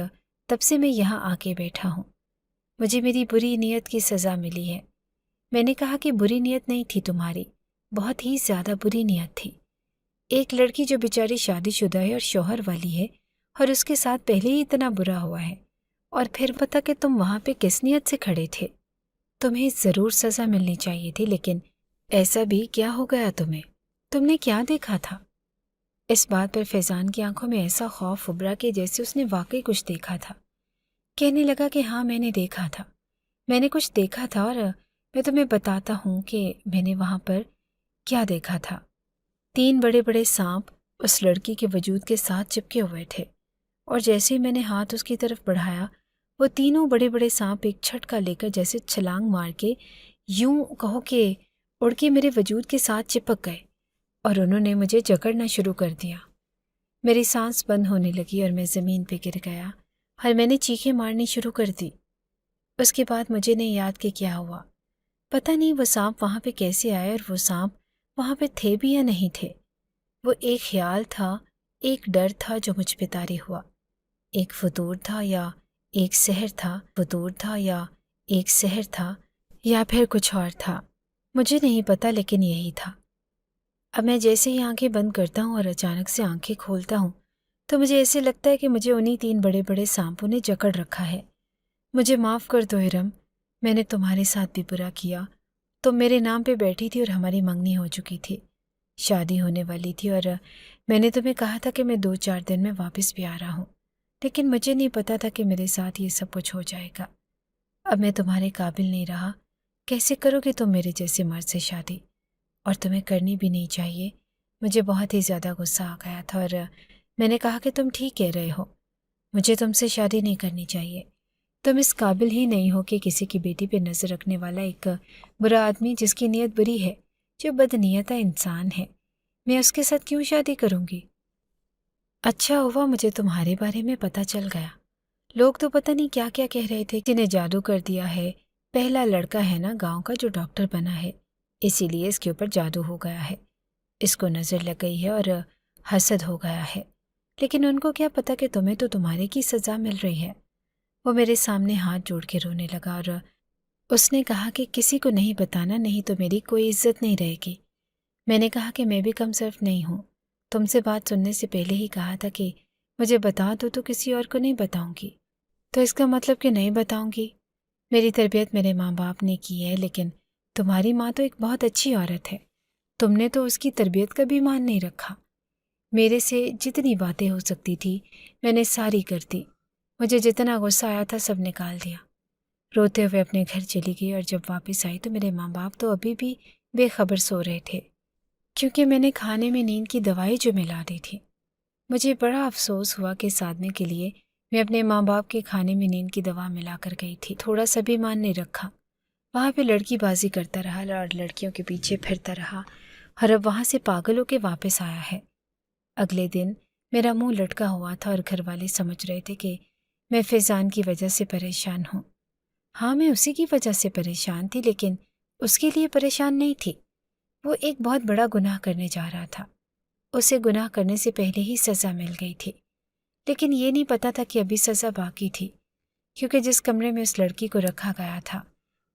تب سے میں یہاں آ کے بیٹھا ہوں۔ مجھے میری بری نیت کی سزا ملی ہے۔ میں نے کہا کہ بری نیت نہیں تھی تمہاری، بہت ہی زیادہ بری نیت تھی۔ ایک لڑکی جو بیچاری شادی شدہ ہے اور شوہر والی ہے، اور اس کے ساتھ پہلے ہی اتنا برا ہوا ہے، اور پھر پتہ کہ تم وہاں پہ کس نیت سے کھڑے تھے۔ تمہیں ضرور سزا ملنی چاہیے تھی، لیکن ایسا بھی کیا ہو گیا تمہیں؟ تم نے کیا دیکھا تھا؟ اس بات پر فیضان کی آنکھوں میں ایسا خوف ابھرا کہ جیسے اس نے واقعی کچھ دیکھا تھا۔ کہنے لگا کہ ہاں میں نے دیکھا تھا، میں نے کچھ دیکھا تھا، اور میں تمہیں بتاتا ہوں کہ میں نے وہاں پر کیا دیکھا تھا۔ 3 بڑے بڑے سانپ اس لڑکی کے وجود کے ساتھ چپکے ہوئے تھے، اور جیسے ہی میں نے ہاتھ اس کی طرف بڑھایا، وہ تینوں بڑے بڑے سانپ ایک جھٹکا لے کر جیسے چھلانگ مار کے یوں کہو کہ اڑ کے میرے وجود کے ساتھ چپک گئے، اور انہوں نے مجھے جکڑنا شروع کر دیا۔ میری سانس بند ہونے لگی اور میں زمین پہ گر گیا، اور میں نے چیخیں مارنی شروع کر دی۔ اس کے بعد مجھے نہیں یاد کہ کیا ہوا۔ پتہ نہیں وہ سانپ وہاں پہ کیسے آئے، اور وہ سانپ وہاں پہ تھے بھی یا نہیں تھے۔ وہ ایک خیال تھا، ایک ڈر تھا جو مجھ پہ طاری ہوا، ایک فطور تھا یا ایک سحر تھا، یا پھر کچھ اور تھا، مجھے نہیں پتا، لیکن یہی تھا۔ اب میں جیسے ہی آنکھیں بند کرتا ہوں اور اچانک سے آنکھیں کھولتا ہوں تو مجھے ایسے لگتا ہے کہ مجھے انہی 3 بڑے بڑے سانپوں نے جکڑ رکھا ہے۔ مجھے معاف کر دو ارم، میں نے تمہارے ساتھ بھی برا کیا۔ تم میرے نام پہ بیٹھی تھی اور ہماری منگنی ہو چکی تھی، شادی ہونے والی تھی، اور میں نے تمہیں کہا تھا کہ میں 2-4 دن میں واپس بھی آ رہا ہوں، لیکن مجھے نہیں پتا تھا کہ میرے ساتھ یہ سب کچھ ہو جائے گا۔ اب میں تمہارے قابل نہیں رہا، کیسے کرو گے تم میرے جیسے مرد سے شادی؟ اور تمہیں کرنی بھی نہیں چاہیے۔ مجھے بہت ہی زیادہ غصہ آ گیا تھا، اور میں نے کہا کہ تم ٹھیک کہہ رہے ہو، مجھے تم سے شادی نہیں کرنی چاہیے۔ تم اس قابل ہی نہیں ہو کہ کسی کی بیٹی پہ نظر رکھنے والا ایک برا آدمی جس کی نیت بری ہے، جو بدنیتہ انسان ہے، میں اس کے ساتھ کیوں شادی کروں گی؟ اچھا ہوا مجھے تمہارے بارے میں پتہ چل گیا۔ لوگ تو پتہ نہیں کیا کیا کہہ رہے تھے، جنہیں جادو کر دیا ہے، پہلا لڑکا ہے نا گاؤں کا جو ڈاکٹر بنا ہے، اسی لیے اس کے اوپر جادو ہو گیا ہے، اس کو نظر لگ گئی ہے اور حسد ہو گیا ہے۔ لیکن ان کو کیا پتا کہ تمہیں تو تمہارے کی سزا مل رہی ہے۔ وہ میرے سامنے ہاتھ جوڑ کے رونے لگا، اور اس نے کہا کہ کسی کو نہیں بتانا، نہیں تو میری کوئی عزت نہیں رہے گی۔ میں نے کہا کہ میں بھی کم صرف نہیں ہوں، تم سے بات سننے سے پہلے ہی کہا تھا کہ مجھے بتا دو تو کسی اور کو نہیں بتاؤں گی، تو اس کا مطلب کہ نہیں بتاؤں گی۔ میری تربیت میرے ماں باپ نے کی ہے، لیکن تمہاری ماں تو ایک بہت اچھی عورت ہے، تم نے تو اس کی تربیت کا بھی مان نہیں رکھا۔ میرے سے جتنی باتیں ہو سکتی تھی میں نے ساری کر دی۔ مجھے جتنا غصہ آیا تھا سب نکال دیا۔ روتے ہوئے اپنے گھر چلی گئی اور جب واپس آئی تو میرے ماں باپ تو ابھی بھی بے خبر سو رہے تھے، کیونکہ میں نے کھانے میں نیند کی دوائی جو ملا دی تھی۔ مجھے بڑا افسوس ہوا کہ صادمے کے لیے میں اپنے ماں باپ کے کھانے میں نیند کی دوا ملا کر گئی تھی۔ تھوڑا سا بھی مان نہیں رکھا، وہاں پہ لڑکی بازی کرتا رہا اور لڑکیوں کے پیچھے پھرتا رہا اور اب وہاں سے پاگل ہو کے واپس آیا ہے۔ اگلے دن میرا منہ لٹکا ہوا تھا اور گھر والے سمجھ رہے تھے کہ میں فیضان کی وجہ سے پریشان ہوں۔ ہاں، میں اسی کی وجہ سے پریشان تھی، لیکن اس کے لیے پریشان نہیں تھی۔ وہ ایک بہت بڑا گناہ کرنے جا رہا تھا، اسے گناہ کرنے سے پہلے ہی سزا مل گئی تھی، لیکن یہ نہیں پتا تھا کہ ابھی سزا باقی تھی، کیونکہ جس کمرے میں اس لڑکی کو رکھا گیا تھا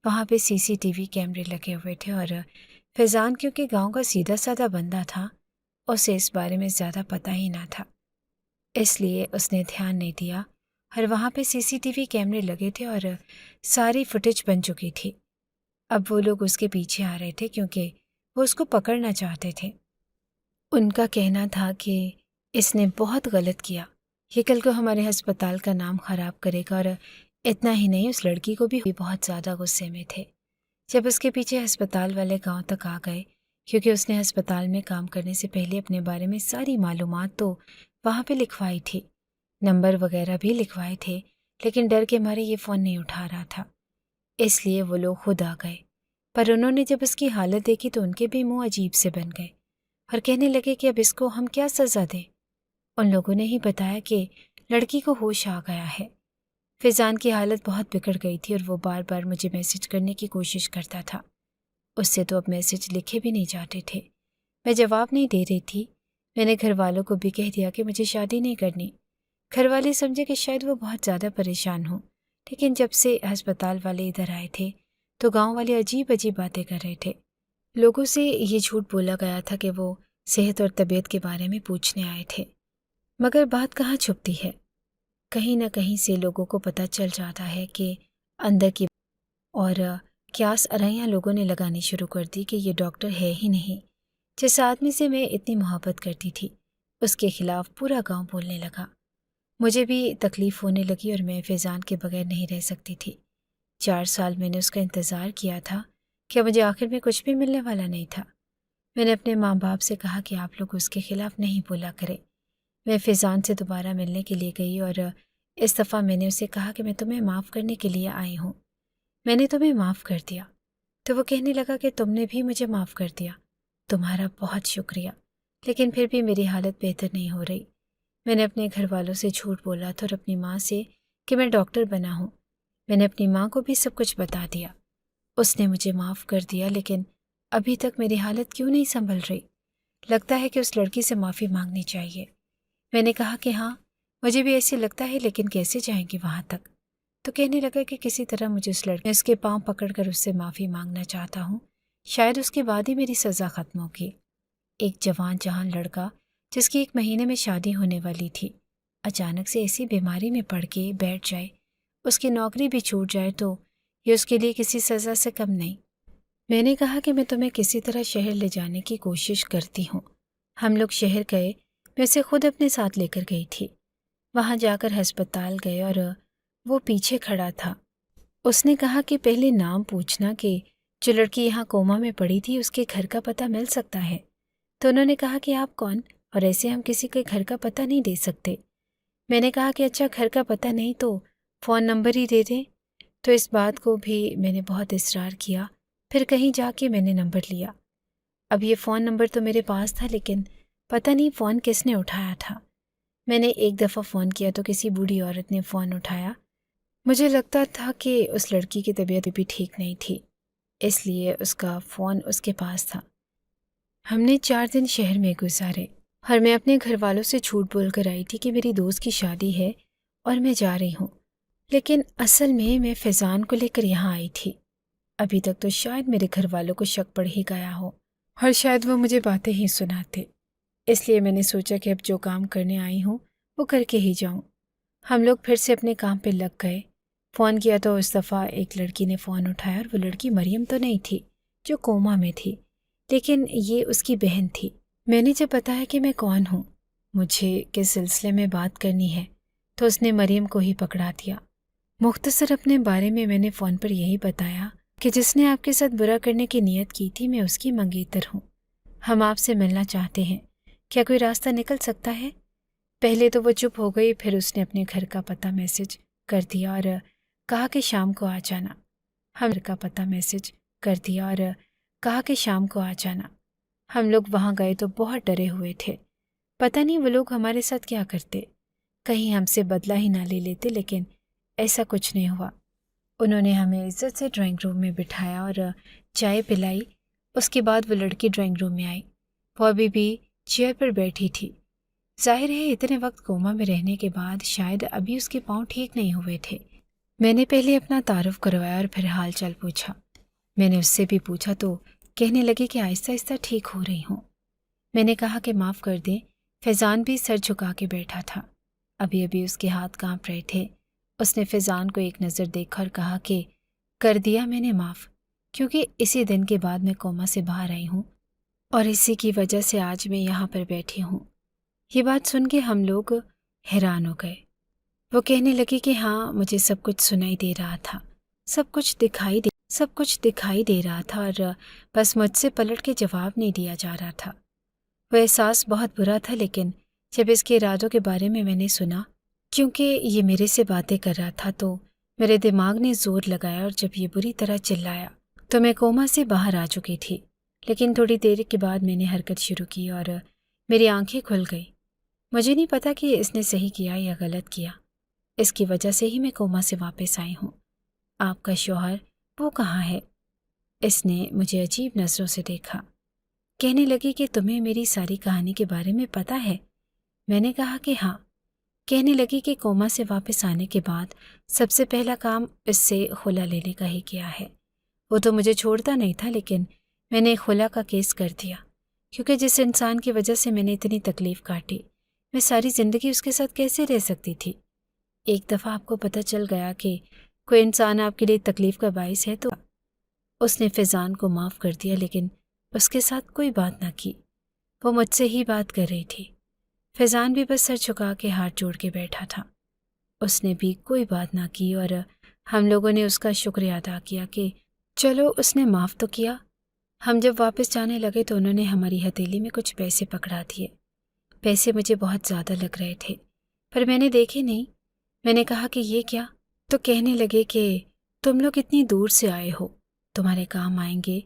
وہاں پہ CCTV کیمرے لگے ہوئے تھے، اور فیضان کیونکہ گاؤں کا سیدھا سادہ بندہ تھا، اسے اس بارے میں زیادہ پتہ ہی نہ تھا، اس لیے اس نے دھیان نہیں دیا، اور وہاں پہ CCTV کیمرے لگے تھے اور ساری فوٹیج بن چکی تھی۔ اب وہ لوگ اس کے پیچھے آ رہے تھے کیونکہ وہ اس کو پکڑنا چاہتے تھے۔ ان کا کہنا تھا کہ اس نے بہت غلط کیا، یہ کل کو ہمارے ہسپتال کا نام خراب کرے گا، اور اتنا ہی نہیں، اس لڑکی کو بھی بہت زیادہ غصے میں تھے جب اس کے پیچھے ہسپتال والے گاؤں تک آ گئے، کیونکہ اس نے ہسپتال میں کام کرنے سے پہلے اپنے بارے میں ساری معلومات تو وہاں پہ لکھوائی تھی، نمبر وغیرہ بھی لکھوائے تھے، لیکن ڈر کے مارے یہ فون نہیں اٹھا رہا تھا، اس لیے وہ لوگ خود آ گئے۔ پر انہوں نے جب اس کی حالت دیکھی تو ان کے بھی منہ عجیب سے بن گئے اور کہنے لگے کہ اب اس کو ہم کیا سزا دیں۔ ان لوگوں نے ہی بتایا کہ لڑکی کو ہوش آ گیا ہے۔ فیضان کی حالت بہت بگڑ گئی تھی اور وہ بار بار مجھے میسج کرنے کی کوشش کرتا تھا، اس سے تو اب میسج لکھے بھی نہیں جاتے تھے۔ میں جواب نہیں دے رہی تھی۔ میں نے گھر والوں کو بھی کہہ دیا کہ مجھے شادی نہیں کرنی۔ گھر والے سمجھے کہ شاید وہ بہت زیادہ پریشان ہوں، لیکن جب سے ہسپتال والے ادھر آئے تھے تو گاؤں والے عجیب عجیب باتیں کر رہے تھے۔ لوگوں سے یہ جھوٹ بولا گیا تھا کہ وہ صحت اور طبیعت کے بارے میں پوچھنے آئے تھے، مگر بات کہاں چھپتی ہے، کہیں نہ کہیں سے لوگوں کو پتہ چل جاتا ہے کہ اندر کی، اور قیاس ارائیاں لوگوں نے لگانی شروع کر دی کہ یہ ڈاکٹر ہے ہی نہیں۔ جس آدمی سے میں اتنی محبت کرتی تھی اس کے خلاف پورا گاؤں بولنے لگا۔ مجھے بھی تکلیف ہونے لگی اور میں فیضان کے بغیر نہیں رہ سکتی تھی۔ 4 سال میں نے اس کا انتظار کیا تھا، کیا مجھے آخر میں کچھ بھی ملنے والا نہیں تھا؟ میں نے اپنے ماں باپ سے کہا کہ آپ لوگ اس کے خلاف نہیں بولا کریں۔ میں فیضان سے دوبارہ ملنے کے لیے گئی اور اس دفعہ میں نے اسے کہا کہ میں تمہیں معاف کرنے کے لیے آئی ہوں، میں نے تمہیں معاف کر دیا۔ تو وہ کہنے لگا کہ تم نے بھی مجھے معاف کر دیا، تمہارا بہت شکریہ، لیکن پھر بھی میری حالت بہتر نہیں ہو رہی۔ میں نے اپنے گھر والوں سے جھوٹ بولا تھا اور اپنی ماں سے کہ میں ڈاکٹر بنا ہوں۔ میں نے اپنی ماں کو بھی سب کچھ بتا دیا، اس نے مجھے معاف کر دیا، لیکن ابھی تک میری حالت کیوں نہیں سنبھل رہی؟ لگتا ہے کہ اس لڑکی سے معافی مانگنی چاہیے۔ میں نے کہا کہ ہاں، مجھے بھی ایسے لگتا ہے، لیکن کیسے جائیں گی وہاں تک؟ تو کہنے لگا کہ کسی طرح مجھے اس کے پاؤں پکڑ کر اس سے معافی مانگنا چاہتا ہوں، شاید اس کے بعد ہی میری سزا ختم ہوگی۔ ایک جوان جہان لڑکا جس کی 1 مہینے میں شادی ہونے والی تھی، اچانک سے ایسی بیماری میں پڑ کے بیٹھ جائے، اس کی نوکری بھی چھوٹ جائے تو یہ اس کے لیے کسی سزا سے کم نہیں۔ میں نے کہا کہ میں تمہیں کسی طرح شہر لے جانے کی کوشش کرتی ہوں۔ ہم لوگ شہر گئے، میں اسے خود اپنے ساتھ لے کر گئی تھی۔ وہاں جا کر ہسپتال گئے اور وہ پیچھے کھڑا تھا۔ اس نے کہا کہ پہلے نام پوچھنا کہ جو لڑکی یہاں کوما میں پڑی تھی اس کے گھر کا پتہ مل سکتا ہے۔ تو انہوں نے کہا کہ آپ کون؟ اور ایسے ہم کسی کے گھر کا پتہ نہیں دے سکتے۔ میں نے کہا کہ اچھا، گھر کا پتہ نہیں تو فون نمبر ہی دے دیں۔ تو اس بات کو بھی میں نے بہت اصرار کیا، پھر کہیں جا کے میں نے نمبر لیا۔ اب یہ فون نمبر تو میرے پاس تھا، لیکن پتہ نہیں فون کس نے اٹھایا تھا۔ میں نے 1 دفعہ فون کیا تو کسی بوڑھی عورت نے فون اٹھایا۔ مجھے لگتا تھا کہ اس لڑکی کی طبیعت بھی ٹھیک نہیں تھی، اس لیے اس کا فون اس کے پاس تھا۔ ہم نے 4 دن شہر میں گزارے اور میں اپنے گھر والوں سے جھوٹ بول کر آئی تھی کہ میری دوست کی شادی ہے اور میں جا رہی ہوں، لیکن اصل میں فیضان کو لے کر یہاں آئی تھی۔ ابھی تک تو شاید میرے گھر والوں کو شک پڑ ہی گیا ہو اور شاید وہ مجھے باتیں ہی سناتے، اس لیے میں نے سوچا کہ اب جو کام کرنے آئی ہوں وہ کر کے ہی جاؤں۔ ہم لوگ پھر سے اپنے کام پہ لگ گئے۔ فون کیا تو اس دفعہ ایک لڑکی نے فون اٹھایا اور وہ لڑکی مریم تو نہیں تھی جو کوما میں تھی، لیکن یہ اس کی بہن تھی۔ میں نے جب بتایا کہ میں کون ہوں مجھے کس سلسلے میں بات کرنی ہے تو اس نے مریم کو ہی پکڑا دیا۔ مختصر اپنے بارے میں نے فون پر یہی بتایا کہ جس نے آپ کے ساتھ برا کرنے کی نیت کی تھی میں اس کی منگیتر ہوں۔ ہم آپ سے ملنا چاہتے ہیں، کیا کوئی راستہ نکل سکتا ہے؟ پہلے تو وہ چپ ہو گئی، پھر اس نے اپنے گھر کا پتہ میسج کر دیا اور کہا کہ شام کو آ جانا۔ ہم گھر کا پتہ میسج کر دیا اور کہا کہ شام کو آ جانا۔ ہم لوگ وہاں گئے تو بہت ڈرے ہوئے تھے، پتہ نہیں وہ لوگ ہمارے ساتھ کیا کرتے، کہیں ہم سے بدلہ ہی نہ لے لیتے، لیکن ایسا کچھ نہیں ہوا۔ انہوں نے ہمیں عزت سے ڈرائنگ روم میں بٹھایا اور چائے پلائی۔ اس کے بعد وہ لڑکی ڈرائنگ روم میں آئی۔ وہ ابھی بھی چیئر پر بیٹھی تھی۔ ظاہر ہے اتنے وقت کوما میں رہنے کے بعد شاید ابھی اس کے پاؤں ٹھیک نہیں ہوئے تھے۔ میں نے پہلے اپنا تعارف کروایا اور پھر حال چال پوچھا۔ میں نے اس سے بھی پوچھا تو کہنے لگی کہ آہستہ آہستہ ٹھیک ہو رہی ہوں۔ میں نے کہا کہ معاف کر دیں۔ فیضان بھی سر جھکا کے بیٹھا تھا، ابھی ابھی اس کے ہاتھ کانپ رہے تھے۔ اس نے فیضان کو ایک نظر دیکھا اور کہا کہ کر دیا میں نے معاف، کیونکہ اسی دن کے بعد میں کوما سے باہر آئی ہوں اور اسی کی وجہ سے آج میں یہاں پر بیٹھی ہوں۔ یہ بات سن کے ہم لوگ حیران ہو گئے۔ وہ کہنے لگی کہ ہاں مجھے سب کچھ سنائی دے رہا تھا، سب کچھ دکھائی دے رہا تھا، اور بس مجھ سے پلٹ کے جواب نہیں دیا جا رہا تھا۔ وہ احساس بہت برا تھا، لیکن جب اس کے ارادوں کے بارے میں نے سنا، کیونکہ یہ میرے سے باتیں کر رہا تھا، تو میرے دماغ نے زور لگایا اور جب یہ بری طرح چلایا تو میں کوما سے باہر آ چکی تھی۔ لیکن تھوڑی دیر کے بعد میں نے حرکت شروع کی اور میری آنکھیں کھل گئی۔ مجھے نہیں پتا کہ اس نے صحیح کیا یا غلط کیا، اس کی وجہ سے ہی میں کوما سے واپس آئی ہوں۔ آپ کا شوہر وہ کہاں ہے؟ اس نے مجھے عجیب نظروں سے دیکھا۔ کہنے لگی کہ تمہیں میری ساری کہانی کے بارے میں پتہ ہے؟ میں نے کہا کہ ہاں۔ کہنے لگی کہ کوما سے واپس آنے کے بعد سب سے پہلا کام اس سے خلا لینے کا ہی کیا ہے۔ وہ تو مجھے چھوڑتا نہیں تھا، لیکن میں نے خلا کا کیس کر دیا، کیونکہ جس انسان کی وجہ سے میں نے اتنی تکلیف کاٹی، میں ساری زندگی اس کے ساتھ کیسے رہ سکتی تھی؟ ایک دفعہ آپ کو پتہ چل گیا کہ کوئی انسان آپ کے لیے تکلیف کا باعث ہے تو اس نے فیضان کو معاف کر دیا، لیکن اس کے ساتھ کوئی بات نہ کی۔ وہ مجھ سے ہی بات کر رہی تھی۔ فیضان بھی بس سر جھکا کے ہاتھ جوڑ کے بیٹھا تھا۔ اس نے بھی کوئی بات نہ کی اور ہم لوگوں نے اس کا شکریہ ادا کیا کہ چلو اس نے معاف تو کیا۔ ہم جب واپس جانے لگے تو انہوں نے ہماری ہتھیلی میں کچھ پیسے پکڑا دیے۔ پیسے مجھے بہت زیادہ لگ رہے تھے، پر میں نے دیکھے نہیں۔ میں نے کہا کہ یہ کیا؟ تو کہنے لگے کہ تم لوگ اتنی دور سے آئے ہو، تمہارے کام آئیں گے۔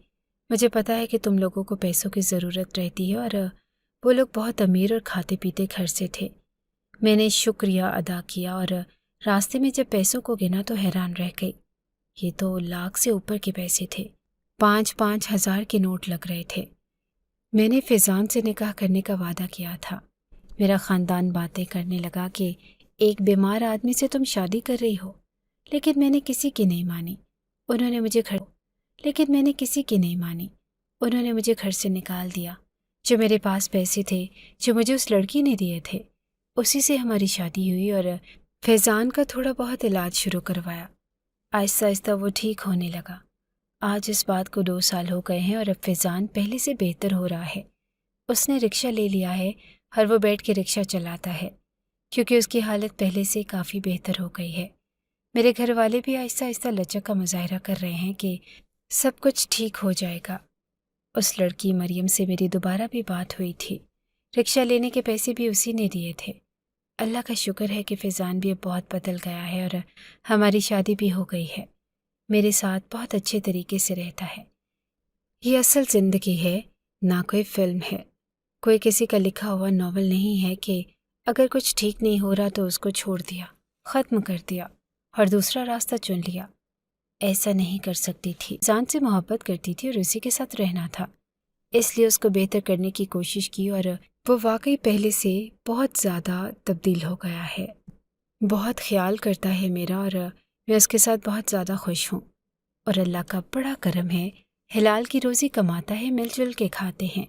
مجھے پتا ہے کہ تم لوگوں کو پیسوں کی ضرورت رہتی ہے، اور وہ لوگ بہت امیر اور کھاتے پیتے گھر سے تھے۔ میں نے شکریہ ادا کیا اور راستے میں جب پیسوں کو گنا تو حیران رہ گئی۔ یہ تو لاکھ سے اوپر کے پیسے تھے، 5,000 کے نوٹ لگ رہے تھے۔ میں نے فیضان سے نکاح کرنے کا وعدہ کیا تھا۔ میرا خاندان باتیں کرنے لگا کہ ایک بیمار آدمی سے تم شادی کر رہی ہو، لیکن میں نے کسی کی نہیں مانی۔ انہوں نے مجھے گھر سے نکال دیا۔ جو میرے پاس پیسے تھے جو مجھے اس لڑکی نے دیے تھے، اسی سے ہماری شادی ہوئی اور فیضان کا تھوڑا بہت علاج شروع کروایا۔ آہستہ آہستہ وہ ٹھیک ہونے لگا۔ آج اس بات کو 2 سال ہو گئے ہیں اور اب فیضان پہلے سے بہتر ہو رہا ہے۔ اس نے رکشہ لے لیا ہے اور وہ بیٹھ کے رکشہ چلاتا ہے، کیونکہ اس کی حالت پہلے سے کافی بہتر ہو گئی ہے۔ میرے گھر والے بھی آہستہ آہستہ لچک کا مظاہرہ کر رہے ہیں کہ سب کچھ ٹھیک ہو جائے گا۔ اس لڑکی مریم سے میری دوبارہ بھی بات ہوئی تھی۔ رکشہ لینے کے پیسے بھی اسی نے دیے تھے۔ اللہ کا شکر ہے کہ فیضان بھی اب بہت بدل گیا ہے اور ہماری شادی بھی ہو گئی ہے۔ میرے ساتھ بہت اچھے طریقے سے رہتا ہے۔ یہ اصل زندگی ہے، نہ کوئی فلم ہے، کوئی کسی کا لکھا ہوا ناول نہیں ہے کہ اگر کچھ ٹھیک نہیں ہو رہا تو اس کو چھوڑ دیا، ختم کر دیا اور دوسرا راستہ چن لیا۔ ایسا نہیں کر سکتی تھی۔ فیضان سے محبت کرتی تھی اور اسی کے ساتھ رہنا تھا، اس لیے اس کو بہتر کرنے کی کوشش کی، اور وہ واقعی پہلے سے بہت زیادہ تبدیل ہو گیا ہے۔ بہت خیال کرتا ہے میرا، اور میں اس کے ساتھ بہت زیادہ خوش ہوں، اور اللہ کا بڑا کرم ہے، حلال کی روزی کماتا ہے، مل جل کے کھاتے ہیں۔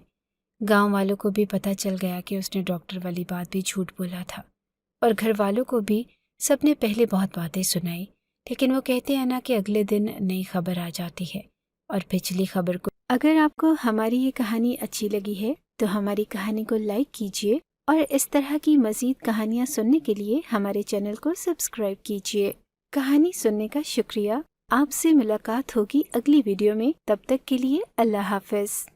گاؤں والوں کو بھی پتہ چل گیا کہ اس نے ڈاکٹر والی بات بھی جھوٹ بولا تھا، اور گھر والوں کو بھی سب نے پہلے بہت باتیں سنائی، لیکن وہ کہتے ہیں نا کہ اگلے دن نئی خبر آ جاتی ہے، اور پچھلی خبر کو۔ اگر آپ کو ہماری یہ کہانی اچھی لگی ہے تو ہماری کہانی کو لائک کیجیے اور اس طرح کی مزید کہانیاں سننے کے لیے ہمارے چینل کو سبسکرائب کیجیے۔ کہانی سننے کا شکریہ۔ آپ سے ملاقات ہوگی اگلی ویڈیو میں، تب تک کے لیے اللہ حافظ۔